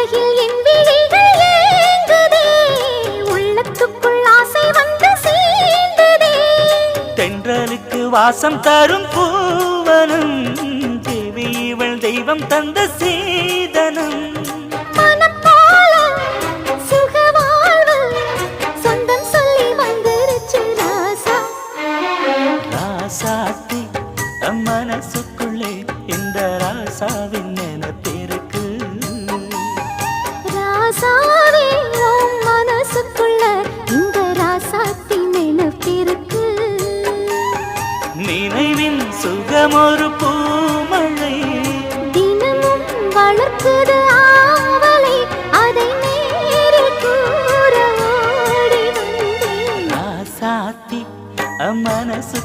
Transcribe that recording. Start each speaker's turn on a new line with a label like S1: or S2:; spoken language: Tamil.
S1: அருகில் என் விழிகள் ஏங்குதே, உள்ளத்துக்குள் ஆசை வந்து சேர்ந்ததே.
S2: தென்றலுக்கு வாசம் தரும் பூவனம், தேவி இவள் தெய்வம் தந்த சீதனம்.
S1: மனப்போல சுகவாழ்வு சொந்தம் சொல்லி வந்துருச்சு ராசா.
S2: ராசாத்தி மனசுக்குள்ளே இந்த ராசாவின் நினைப்பிருக்கு.
S1: ராசாவே உன் மனசுக்குள்ள இந்த ராசாத்தி நினைப்பிருக்கு.
S2: நினைவின் சுகமொரு பூமழை,
S1: தினமும் வளர்க்குது ஆவலை, அதை நேரில் கூற ஓடி வந்தேன்.
S2: ராசாத்தி மனசு